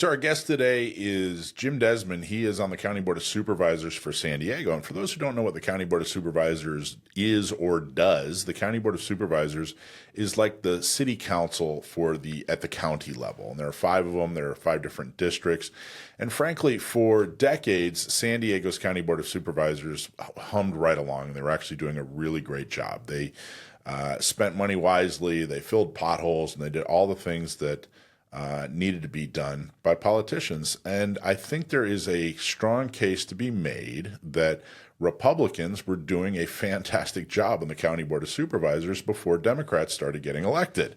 So our guest today is Jim Desmond. He is on the County Board of Supervisors for San Diego. And for those who don't know what the County Board of Supervisors is or does, the County Board of Supervisors is like the city council at the county level. And there are five of them. There are five different districts. And frankly, for decades, San Diego's County Board of Supervisors hummed right along. And they were actually doing a really great job. They spent money wisely. They filled potholes, and they did all the things that needed to be done by politicians. And I think there is a strong case to be made that Republicans were doing a fantastic job on the County Board of Supervisors before Democrats started getting elected.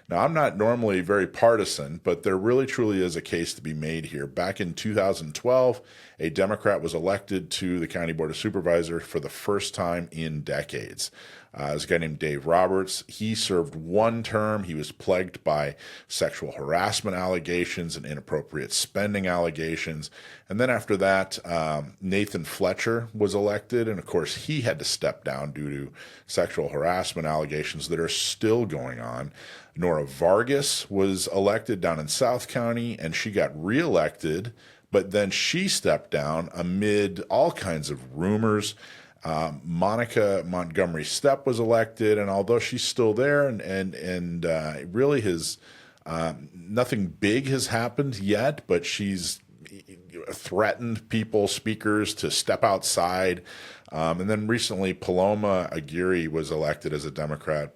Now, I'm not normally very partisan, but there really truly is a case to be made here. Back in 2012, a Democrat was elected to the County Board of Supervisors for the first time in decades. There's a guy named Dave Roberts. He served one term. He was plagued by sexual harassment allegations and inappropriate spending allegations. And then after that, Nathan Fletcher was elected. And of course, he had to step down due to sexual harassment allegations that are still going on. Nora Vargas was elected down in South County, and she got reelected, but then she stepped down amid all kinds of rumors. Monica Montgomery Stepp was elected, and although she's still there, and really has nothing big has happened yet, but she's threatened speakers to step outside. And then recently, Paloma Aguirre was elected as a Democrat,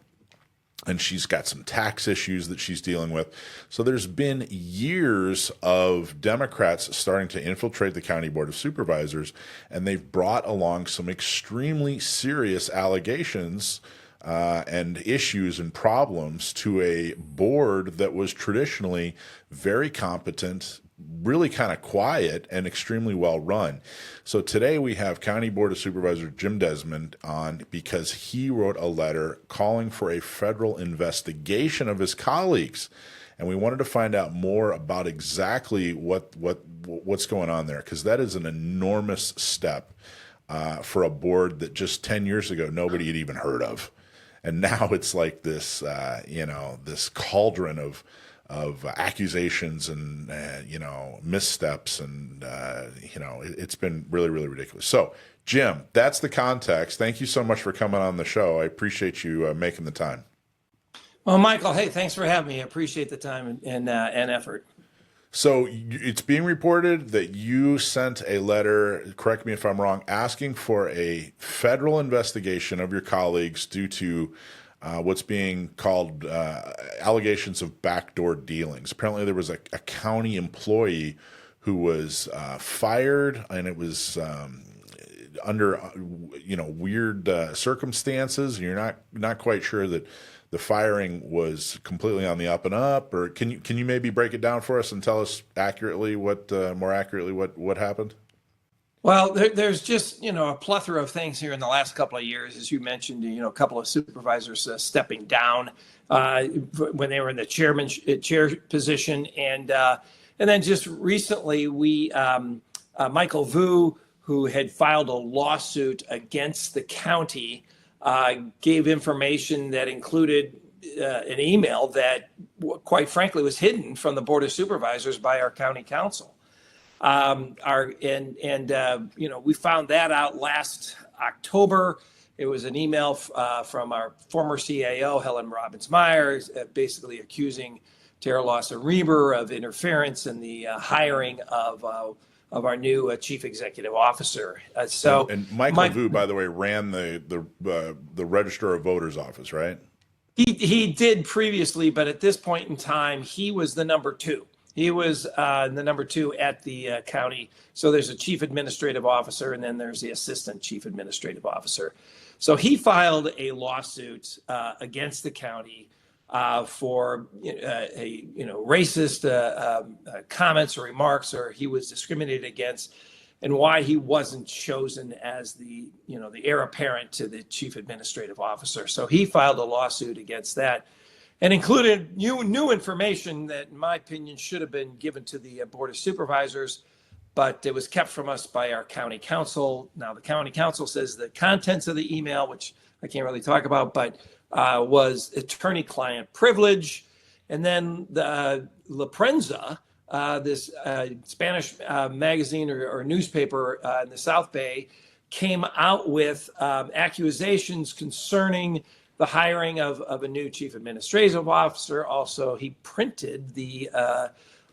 and she's got some tax issues that she's dealing with. So there's been years of Democrats starting to infiltrate the County Board of Supervisors, and they've brought along some extremely serious allegations and issues and problems to a board that was traditionally very competent, really kind of quiet, and extremely well run. So today we have County Board of Supervisor Jim Desmond on because he wrote a letter calling for a federal investigation of his colleagues. And we wanted to find out more about exactly what's going on there, because that is an enormous step for a board that just 10 years ago nobody had even heard of. And now it's like this, this cauldron of accusations and missteps, and it's been really, really ridiculous. So, Jim, that's the context. Thank you so much for coming on the show. I appreciate you making the time. Well, Michael, hey, thanks for having me. I appreciate the time and effort. So it's being reported that you sent a letter, correct me if I'm wrong, asking for a federal investigation of your colleagues due to what's being called allegations of backdoor dealings. Apparently there was a county employee who was fired, and it was under weird circumstances. You're not quite sure that the firing was completely on the up and up, or can you maybe break it down for us and tell us more accurately what happened? Well, there's just, a plethora of things here in the last couple of years, as you mentioned, a couple of supervisors stepping down when they were in the chair position. And then just recently, Michael Vu, who had filed a lawsuit against the county, gave information that included an email that, quite frankly, was hidden from the Board of Supervisors by our county council. We found that out last October. It was an email from our former CAO, Helen Robbins-Myers, basically accusing Tara Lawson-Reber of interference in the hiring of our new chief executive officer. And Michael Vu, by the way, ran the Register of Voters office, right? He did previously, but at this point in time, he was the number two. He was the number two at the county. So there's a chief administrative officer, and then there's the assistant chief administrative officer. So he filed a lawsuit against the county for racist comments or remarks, or he was discriminated against, and why he wasn't chosen as the heir apparent to the chief administrative officer. So he filed a lawsuit against that, and included new information that, in my opinion, should have been given to the Board of Supervisors, but it was kept from us by our county council. Now, the county council says the contents of the email, which I can't really talk about, but was attorney-client privilege. And then the La Prensa this Spanish magazine or newspaper in the South Bay came out with accusations concerning the hiring of a new chief administrative officer. Also, he printed the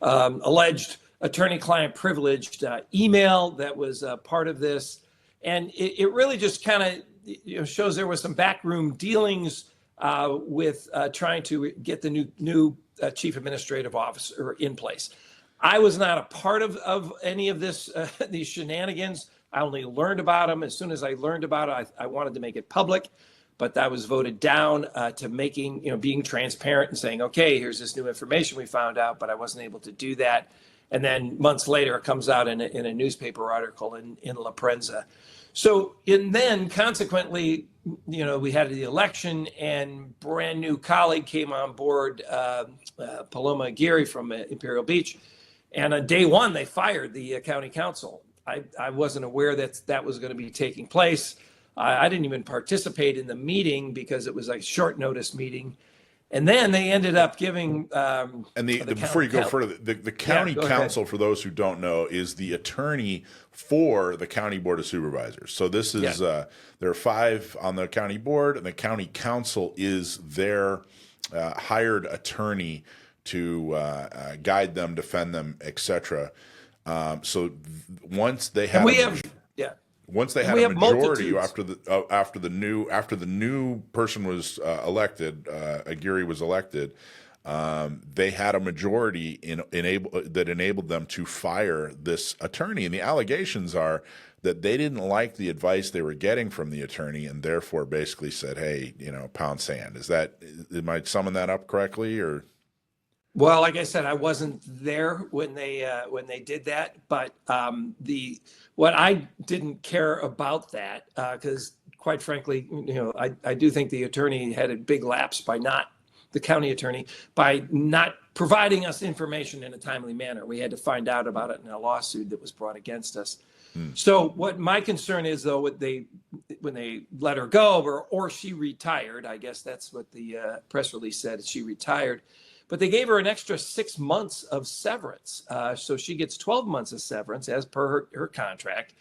alleged attorney-client privileged email that was part of this. And it really just kind of shows there was some backroom dealings with trying to get the new chief administrative officer in place. I was not a part of any of this, these shenanigans. I only learned about them. As soon as I learned about it, I wanted to make it public, but that was voted down to making, being transparent and saying, okay, here's this new information we found out, but I wasn't able to do that. And then months later, it comes out in a newspaper article in La Prensa. So, and then consequently, we had the election and brand new colleague came on board, Paloma Aguirre from Imperial Beach. And on day one, they fired the county council. I wasn't aware that was going to be taking place. I didn't even participate in the meeting because it was a short notice meeting. And then they ended up giving. Before you go further, the county council, for those who don't know, is the attorney for the county board of supervisors. So this is there are 5 on the county board, and the county council is their hired attorney to guide them, defend them, etc. So once they have, once they had a majority after the new person was elected, Aguirre was elected, they had a majority that enabled them to fire this attorney. And the allegations are that they didn't like the advice they were getting from the attorney, and therefore basically said, "Hey, pound sand." Am I summing that up correctly, or? Well, like I said, I wasn't there when they did that, but what I didn't care about that, because quite frankly, I do think the attorney had a big lapse the county attorney, by not providing us information in a timely manner. We had to find out about it in a lawsuit that was brought against us. So what my concern is, though, when they let her go or she retired, I guess that's what the press release said, she retired. But they gave her an extra 6 months of severance. So she gets 12 months of severance as per her contract.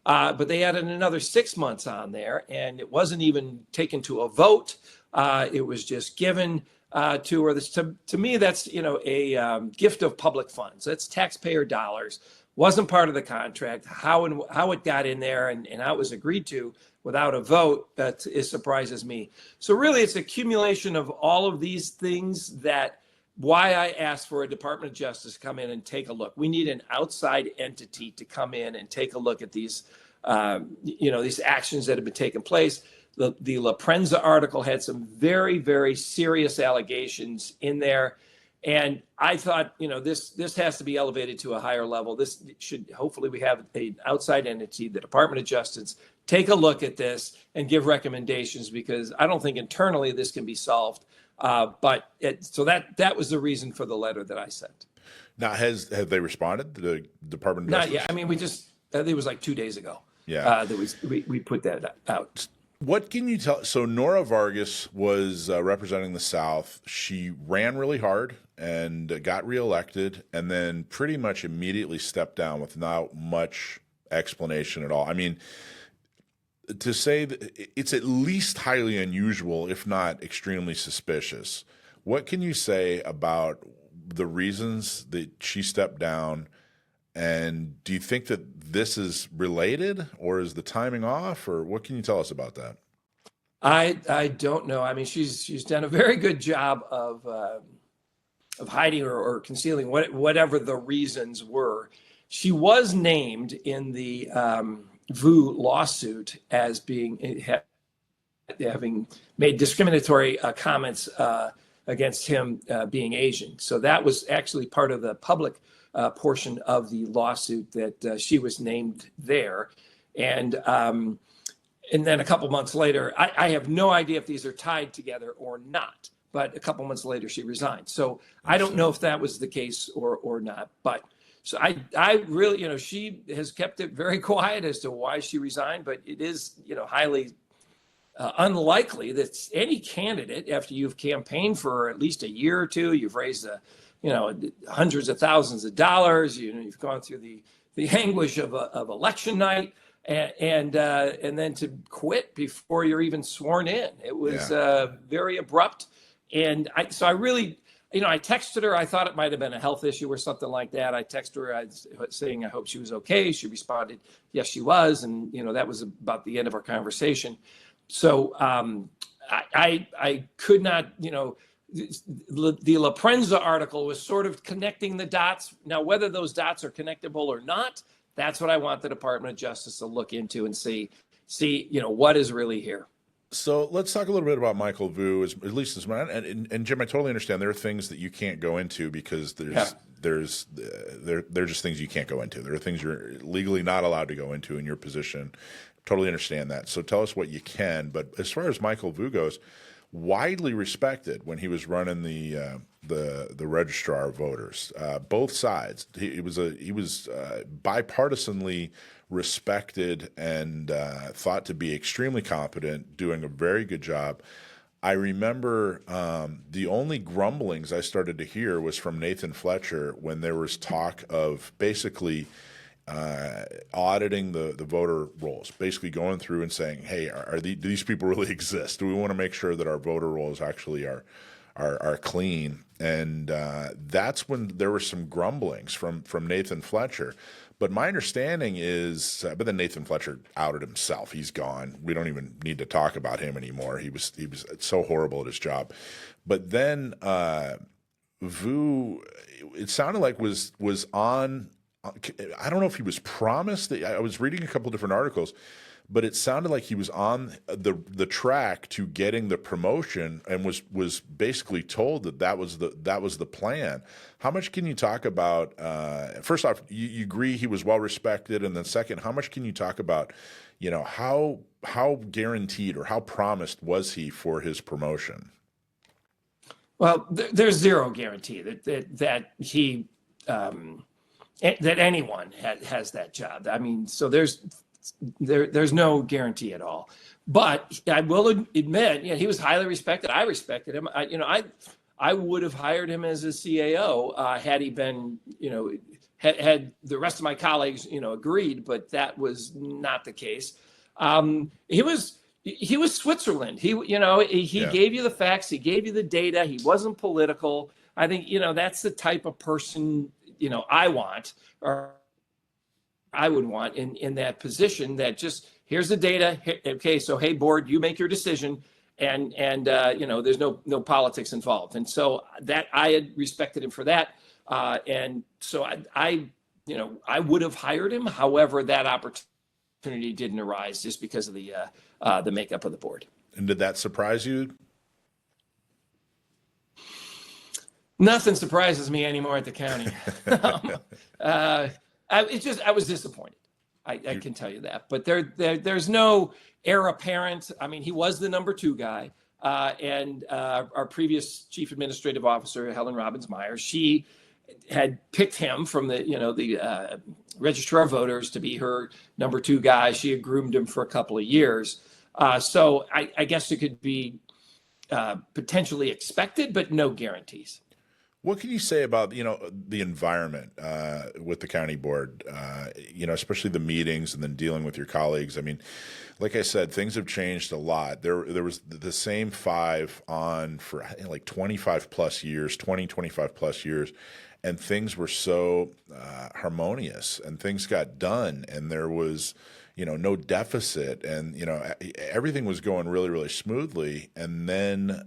But they added another 6 months on there, and it wasn't even taken to a vote. It was just given to her. To me, that's a gift of public funds. That's taxpayer dollars. Wasn't part of the contract. How it got in there and how it was agreed to without a vote, it surprises me. So really, it's accumulation of all of these things why I asked for a Department of Justice to come in and take a look. We need an outside entity to come in and take a look at these, these actions that have been taking place. The La Prensa article had some very, very serious allegations in there. And I thought, this has to be elevated to a higher level. Hopefully we have an outside entity, the Department of Justice, take a look at this and give recommendations, because I don't think internally this can be solved. So that was the reason for the letter that I sent. Now, have they responded to the Department of Justice? Not yet. I mean, it was like 2 days ago. Yeah. We put that out. What can you tell? So Nora Vargas was representing the South. She ran really hard and got reelected, and then pretty much immediately stepped down without much explanation at all. I mean, to say that it's at least highly unusual, if not extremely suspicious. What can you say about the reasons that she stepped down? And do you think that this is related, or is the timing off, or what can you tell us about that? I don't know. I mean, she's done a very good job of hiding or concealing whatever the reasons were. She was named in the Vu lawsuit as having made discriminatory comments against him being Asian. So that was actually part of the public portion of the lawsuit that she was named there. And then a couple months later, I have no idea if these are tied together or not, but a couple months later she resigned. So I don't know if that was the case or not, but so I really, she has kept it very quiet as to why she resigned, but it is, highly unlikely that any candidate, after you've campaigned for at least a year or two, you've raised hundreds of thousands of dollars. You've gone through the anguish of election night, and then to quit before you're even sworn in. It was very abrupt. And I really, I texted her. I thought it might have been a health issue or something like that. I texted her saying I hope she was okay. She responded, yes, she was. And, that was about the end of our conversation. So I could not, the La Prensa article was sort of connecting the dots. Now, whether those dots are connectable or not, that's what I want the Department of Justice to look into and see, what is really here. So let's talk a little bit about Michael Vu, at least as mine. And Jim, I totally understand there are things that you can't go into because they're just things you can't go into. There are things you're legally not allowed to go into in your position. Totally understand that. So tell us what you can. But as far as Michael Vu goes, widely respected when he was running the registrar of voters, both sides. He was bipartisanly respected and thought to be extremely competent, doing a very good job. I remember the only grumblings I started to hear was from Nathan Fletcher when there was talk of basically auditing the voter rolls, basically going through and saying, hey, do these people really exist? Do we want to make sure that our voter rolls actually are clean? And that's when there were some grumblings from Nathan Fletcher. But my understanding is, but then Nathan Fletcher outed himself. He's gone. We don't even need to talk about him anymore. He was so horrible at his job. But then Vu, it sounded like was on. I don't know if he was promised. I was reading a couple different articles, but it sounded like he was on the track to getting the promotion and was basically told that was the plan. How much can you talk about? First off, you agree he was well respected, and then second, how much can you talk about? How guaranteed or how promised was he for his promotion? Well, there's zero guarantee that he that anyone has that job. I mean, so there's no guarantee at all. But I will admit, he was highly respected. I respected him. I would have hired him as a CAO had he been, had the rest of my colleagues, agreed. But that was not the case. He was Switzerland. He gave you the facts. He gave you the data. He wasn't political. I think, that's the type of person, I want, or I would want in that position, that just, here's the data. Okay, so, hey, board, you make your decision. And there's no politics involved. And so that I had respected him for that. And so I would have hired him. However, that opportunity didn't arise just because of the makeup of the board. And did that surprise you? Nothing surprises me anymore at the county. I was disappointed. I can tell you that. But there's no heir apparent. I mean, he was the number 2 guy. And our previous chief administrative officer, Helen Robbins-Meyer, she had picked him from the registrar of voters to be her number 2 guy. She had groomed him for a couple of years. So I guess it could be potentially expected, but no guarantees. What can you say about, the environment with the county board, especially the meetings and then dealing with your colleagues? I mean, like I said, things have changed a lot. There was the same 5 on for like 25 plus years, and things were so harmonious and things got done and there was, no deficit and, everything was going really, really smoothly. And then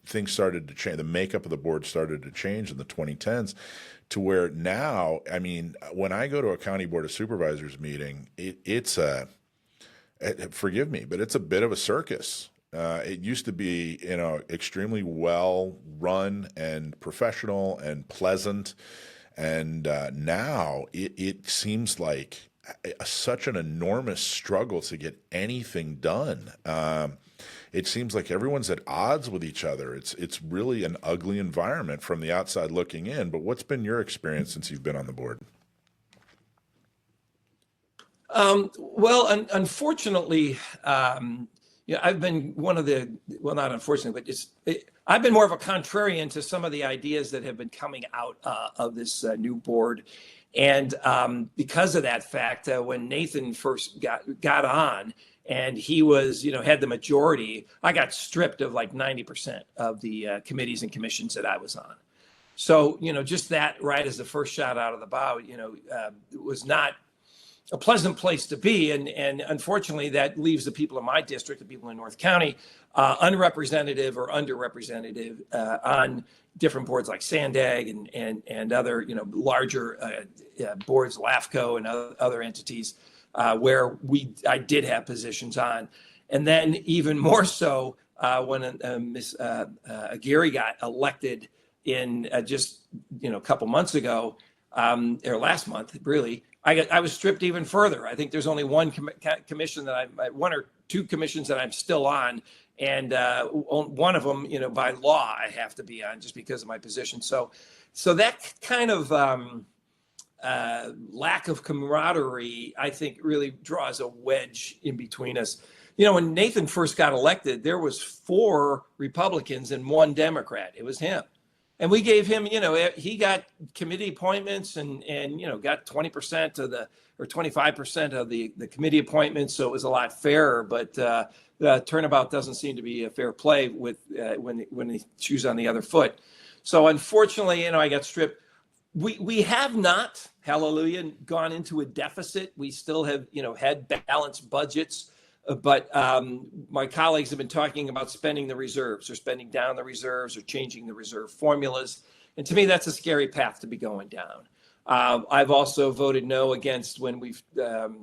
things started to change. The makeup of the board started to change in the 2010s to where now, I mean, when I go to a county board of supervisors meeting, forgive me, but it's a bit of a circus. It used to be, extremely well run and professional and pleasant. And now it seems like such an enormous struggle to get anything done. It seems like everyone's at odds with each other. It's really an ugly environment from the outside looking in. But what's been your experience since you've been on the board? Well, unfortunately, I've been one of the, well, not unfortunately, but I've been more of a contrarian to some of the ideas that have been coming out of this new board. And because of that fact, when Nathan first got on and he was, had the majority, I got stripped of like 90% of the committees and commissions that I was on. So, just that right as the first shot out of the bow, it was not a pleasant place to be. And unfortunately, that leaves the people in my district, the people in North County, unrepresentative or underrepresented on different boards like Sandag and other, larger boards, LAFCO and other entities where I did have positions on. And then even more so when Ms. Aguirre got elected in just, a couple months ago, or last month, really, I was stripped even further. I think there's only one commission that one or two commissions that I'm still on. And one of them, by law, I have to be on just because of my position. So that kind of lack of camaraderie, I think, really draws a wedge in between us. When Nathan first got elected, there was 4 Republicans and 1 Democrat. It was him. And we gave him, he got committee appointments and got 20% of or 25% of the committee appointments. So it was a lot fairer, but the turnabout doesn't seem to be a fair play with when they choose on the other foot. So unfortunately, I got stripped. We have not, hallelujah, gone into a deficit. We still have, had balanced budgets. But my colleagues have been talking about spending the reserves or spending down the reserves or changing the reserve formulas. And to me, that's a scary path to be going down. I've also voted no against when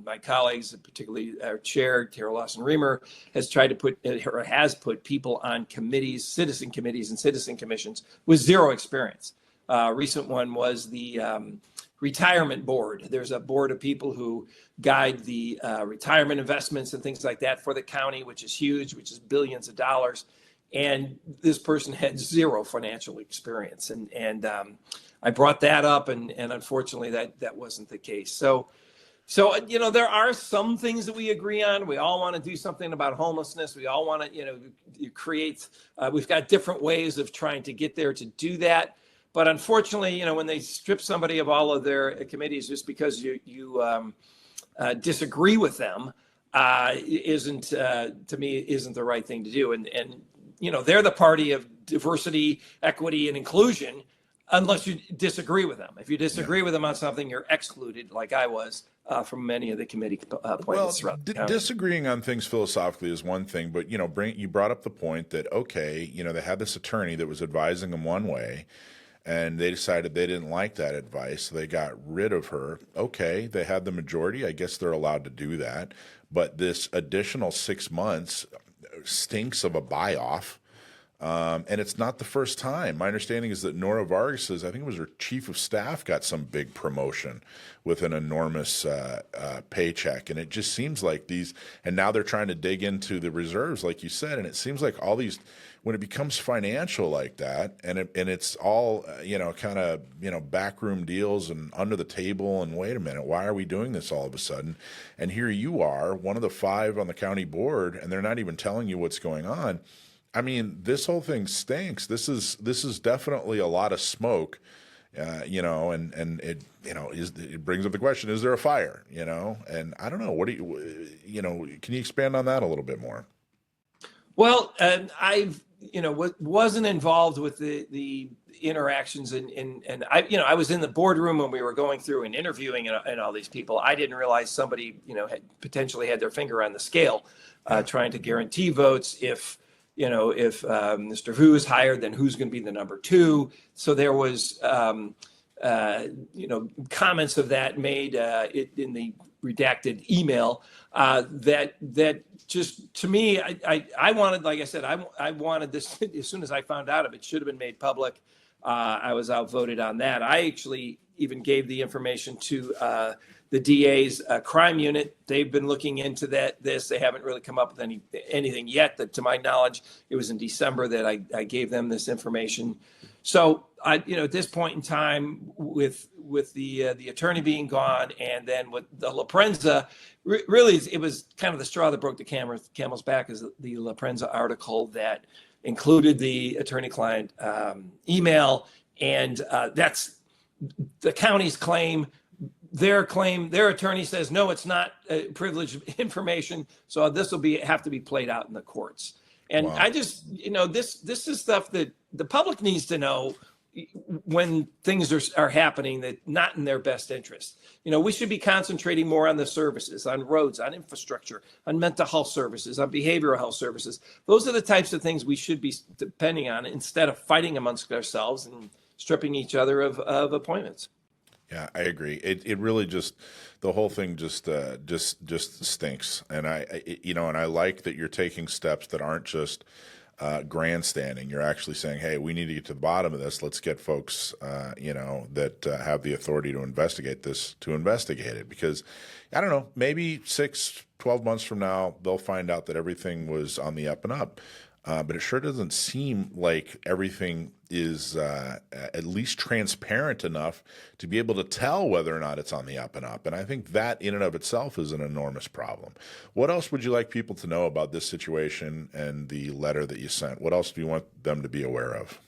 my colleagues, particularly our chair, Tara Lawson-Remer, has tried to put people on committees, citizen committees and citizen commissions with 0 experience. Recent one was the retirement board. There's a board of people who guide the retirement investments and things like that for the county, which is huge, which is billions of dollars. And this person had 0 financial experience. And I brought that up, and unfortunately that wasn't the case. So there are some things that we agree on. We all want to do something about homelessness. We all want to, create, we've got different ways of trying to get there to do that. But unfortunately, when they strip somebody of all of their committees just because you disagree with them, isn't the right thing to do. And they're the party of diversity, equity, and inclusion, unless you disagree with them. If you disagree with them on something, you're excluded, like I was, from many of the committee appointments. Well, disagreeing on things philosophically is one thing, but you brought up the point that they had this attorney that was advising them one way. And they decided they didn't like that advice. So they got rid of her. Okay, they had the majority. I guess they're allowed to do that. But this additional 6 months stinks of a buy-off. And it's not the first time. My understanding is that Nora Vargas, I think it was her chief of staff, got some big promotion with an enormous paycheck. And it just seems like and now they're trying to dig into the reserves, like you said. And it seems like all these, when it becomes financial like that, and it's all, kind of, backroom deals and under the table, and wait a minute, why are we doing this all of a sudden? And here you are, one of the 5 on the county board, and they're not even telling you what's going on. I mean, this whole thing stinks. This is definitely a lot of smoke, and it brings up the question: is there a fire? And I don't know. What do you, can you expand on that a little bit more? Well, I've wasn't involved with the interactions and I was in the boardroom when we were going through and interviewing and all these people. I didn't realize somebody had potentially had their finger on the scale, trying to guarantee votes. If Mr. Vu is hired, then who's going to be the number 2? So there was, comments of that made in the redacted email that just, to me, I wanted, like I said, I wanted this as soon as I found out of it. Should have been made public. I was outvoted on that. I actually even gave the information to the DA's crime unit. They've been looking into this. They haven't really come up with anything yet. That, to my knowledge, it was in December that I gave them this information. So at this point in time, with the attorney being gone, and then with the La Prensa, really it was kind of the straw that broke the camel's back, is the La Prensa article that included the attorney-client email, and that's the county's claim. Their attorney says, no, it's not privileged information. So this will have to be played out in the courts. And Wow. I just, this is stuff that the public needs to know when things are happening that not in their best interest. We should be concentrating more on the services, on roads, on infrastructure, on mental health services, on behavioral health services. Those are the types of things we should be depending on instead of fighting amongst ourselves and stripping each other of appointments. Yeah, I agree. It really the whole thing just stinks. And and I like that you're taking steps that aren't just grandstanding. You're actually saying, hey, we need to get to the bottom of this. Let's get folks, that have the authority to investigate this, to investigate it. Because, I don't know, maybe 6-12 months from now, they'll find out that everything was on the up and up. But it sure doesn't seem like everything is at least transparent enough to be able to tell whether or not it's on the up and up. And I think that in and of itself is an enormous problem. What else would you like people to know about this situation and the letter that you sent? What else do you want them to be aware of?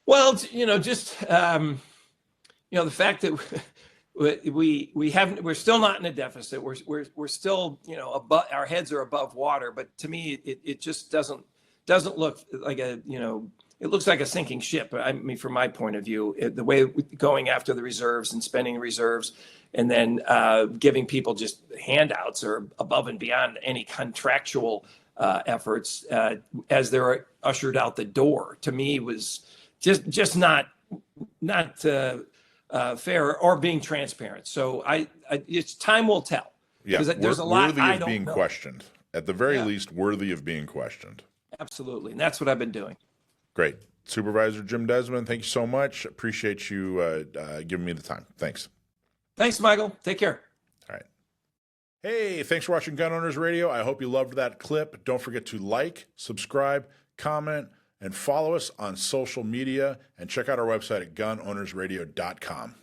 Well, just, the fact that we're still not in a deficit. We're still, above, our heads are above water. But to me, it just doesn't look like it looks like a sinking ship. I mean, from my point of view, the way going after the reserves and spending reserves, and then giving people just handouts or above and beyond any contractual efforts as they're ushered out the door, to me was just not fair or being transparent. So it's time will tell. Yeah, there's a lot worthy I of don't being know. questioned. At the very least, worthy of being questioned. Absolutely, and that's what I've been doing. Great. Supervisor Jim Desmond, thank you so much. Appreciate you giving me the time. Thanks. Thanks, Michael. Take care. All right. Hey, thanks for watching Gun Owners Radio. I hope you loved that clip. Don't forget to like, subscribe, comment, and follow us on social media. And check out our website at gunownersradio.com.